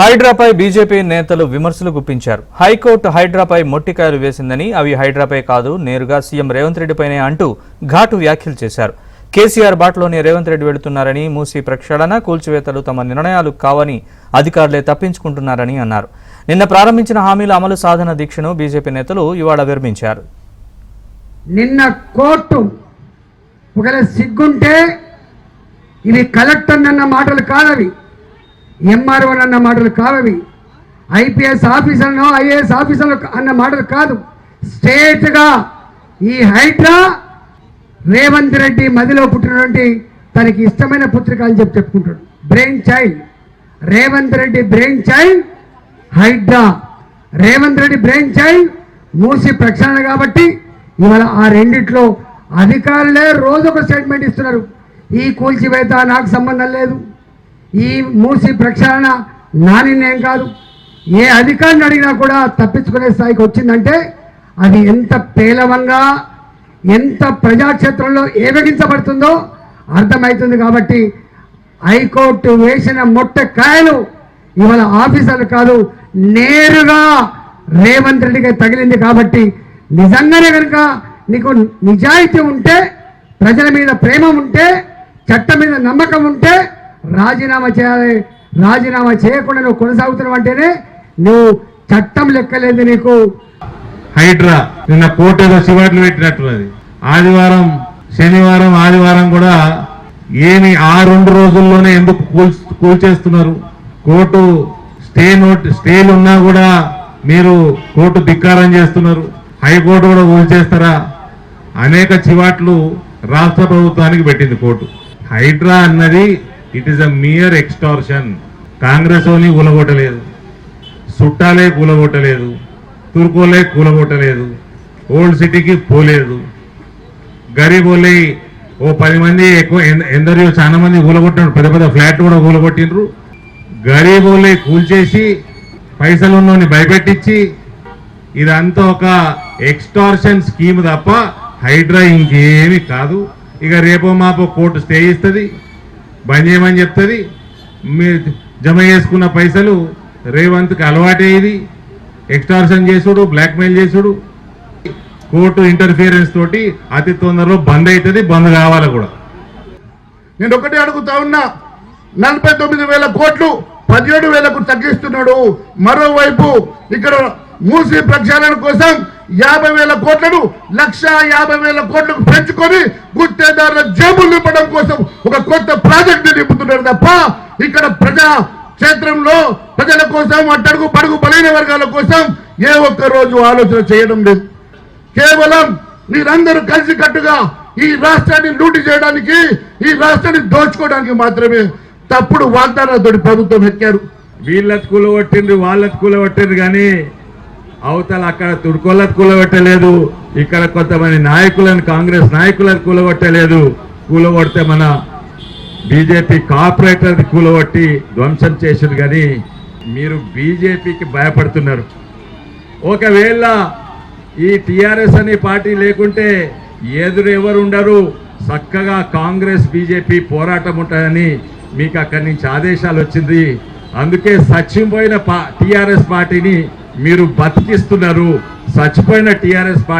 హైడ్రాపై BJP నేతలు విమర్శలు గుప్పించారు. హైకోర్టు హైడ్రాపై మొట్టికాయలు వేసిందని, అవి హైడ్రాపై కాదు నేరుగా సీఎం రేవంత్ రెడ్డిపైనే అంటూ ఘాటు వ్యాఖ్యలు చేశారు. కేసీఆర్ బాటలోనే రేవంత్ రెడ్డి వెళుతున్నారని, మూసీ ప్రక్షాళన, కూల్చివేతలు తమ నిర్ణయాలు కావని అధికారులే తప్పించుకుంటున్నారని అన్నారు. నిన్న ప్రారంభించిన హామీల అమలు సాధన దీక్షను బీజేపీ నేతలు ఇవాళ విరమించారు. నిన్న కోర్టు ఒకవేళ సిగ్గుంటే ఇవి కలెక్టర్ అన్న మాటలు కాదవి, ఎంఆర్ఓ అన్న మాటలు కావవి, ఐపీఎస్ ఆఫీసర్ను ఐఏఎస్ ఆఫీసర్లు అన్న మాటలు కాదు. స్ట్రేట్గా ఈ హైడ్రా రేవంత్ రెడ్డి మదిలో పుట్టినటువంటి తనకి ఇష్టమైన పుత్రిక అని చెప్పుకుంటాడు. Brain child Revanth Reddy, brain child Hydraa. Revanth Reddy brain child Musi ప్రక్షాళన. కాబట్టి ఇవాళ ఆ రెండిట్లో అధికారులే రోజు ఒక స్టేట్మెంట్ ఇస్తున్నారు. ఈ కూల్చివేత నాకు సంబంధం లేదు, ఈ మూసి ప్రక్షాళన నా నిర్ణయం కాదు. ఏ అధికారిని అడిగినా కూడా తప్పించుకునే స్థాయికి వచ్చిందంటే అది ఎంత పేలవంగా, ఎంత ప్రజాక్షేత్రంలో ఏవగించబడుతుందో అర్థమవుతుంది. కాబట్టి హైకోర్టు వేసిన మొట్టకాయలు ఇవాళ ఆఫీసర్లు కాదు, నేరుగా రేవంత్ రెడ్డికి తగిలింది. కాబట్టి నిజంగానే కనుక నీకు నిజాయితీ ఉంటే, ప్రజల మీద ప్రేమ ఉంటే, చట్టం మీద నమ్మకం ఉంటే రాజీనామా చేయాలి. రాజీనామా చేయకుండా నువ్వు కొనసాగుతున్నావు అంటేనే నువ్వు చట్టం లెక్కలేదు నీకు. హైడ్రా నిన్న కోర్టు ఏదో శివాట్లు పెట్టినట్టు, అది ఆదివారం, శనివారం, ఆదివారం కూడా ఏమి ఆ 2 రోజుల్లోనే ఎందుకు కూల్చేస్తున్నారు? కోర్టు స్టేలు ఉన్నా కూడా మీరు కోర్టు ధిక్కారం చేస్తున్నారు. హైకోర్టు కూడా కూల్చేస్తారా? అనేక చివాట్లు రాష్ట్ర ప్రభుత్వానికి పెట్టింది కోర్టు. హైడ్రా అన్నది it is a mere extortion. Congress ఓని కూలగొట్టలేదు, చుట్టాలే కూలగొట్టలేదు, తుర్కోలే కూలగొట్టలేదు, ఓల్డ్ సిటీకి పోలేదు, గరీబోలే ఓ 10 మంది ఎక్కువ ఎందరో చాలా మంది కూలగొట్టినారు. పెద్ద పెద్ద ఫ్లాట్ కూడా కూలగొట్టినరు. గరీబోలే కూల్చేసి పైసలున్నోని భయపెట్టించి ఇదంతా ఒక ఎక్స్టార్షన్ స్కీమ్ తప్ప హైడ్రా ఇంకేమి కాదు. ఇక రేపో మాపో కోర్టు స్టే ఇస్తుంది, బంద్ చేయమని చెప్తుంది. మీరు జమ చేసుకున్న పైసలు రేవంత్కి అలవాటే. ఇది ఎక్స్టార్షన్ చేసుడు, బ్లాక్మెయిల్ చేసుడు. కోర్టు ఇంటర్ఫియరెన్స్ తోటి అతి తొందరలో బంద్ అవుతుంది, బంద్ కావాలి కూడా. నేను ఒకటే అడుగుతా ఉన్నా, 49,000 కోట్లు 17,000కు తగ్గిస్తున్నాడు. మరోవైపు ఇక్కడ మూసి ప్రక్షాళన కోసం 50,000 కోట్లను 1,50,000 కోట్లకు పెంచుకొని గుత్తేదారుల జేబులు నింపడం కోసం ఒక కొత్త ప్రాజెక్టు నింపుతున్నారు తప్ప ఇక్కడ ప్రజా క్షేత్రంలో ప్రజల కోసం, అట్టడుగు పడుగు బలైన వర్గాల కోసం ఏ ఒక్క రోజు ఆలోచన చేయడం లేదు. కేవలం మీరందరూ కలిసికట్టుగా ఈ రాష్ట్రాన్ని లూటి చేయడానికి, ఈ రాష్ట్రాన్ని దోచుకోవడానికి మాత్రమే తప్పుడు వాగ్దానాలతో ప్రభుత్వం ఎక్కారు. వీళ్ళకి కూలగొట్టిండ్రు, వాళ్ళకి కూలగొట్టిండ్రు, కానీ అవతల అక్కడ తుర్కోళ్ళకి కూలగొట్టలేదు, ఇక్కడ కొంతమంది నాయకులను, కాంగ్రెస్ నాయకులను కూలగొట్టలేదు. కూలగొడితే మన బీజేపీ కార్పొరేటర్ని కూలగొట్టి ధ్వంసం చేసింది. కానీ మీరు బీజేపీకి భయపడుతున్నారు. ఒకవేళ ఈ టీఆర్ఎస్ అనే పార్టీ లేకుంటే ఎదురు ఎవరు ఉండరు, చక్కగా కాంగ్రెస్ బీజేపీ పోరాటం ఉంటుందని మీకు అక్కడి నుంచి ఆదేశాలు వచ్చింది. అందుకే చచ్చిపోయిన టీఆర్ఎస్ పార్టీని మీరు బతికిస్తున్నారు. చచ్చిపోయిన టీఆర్ఎస్ పార్టీ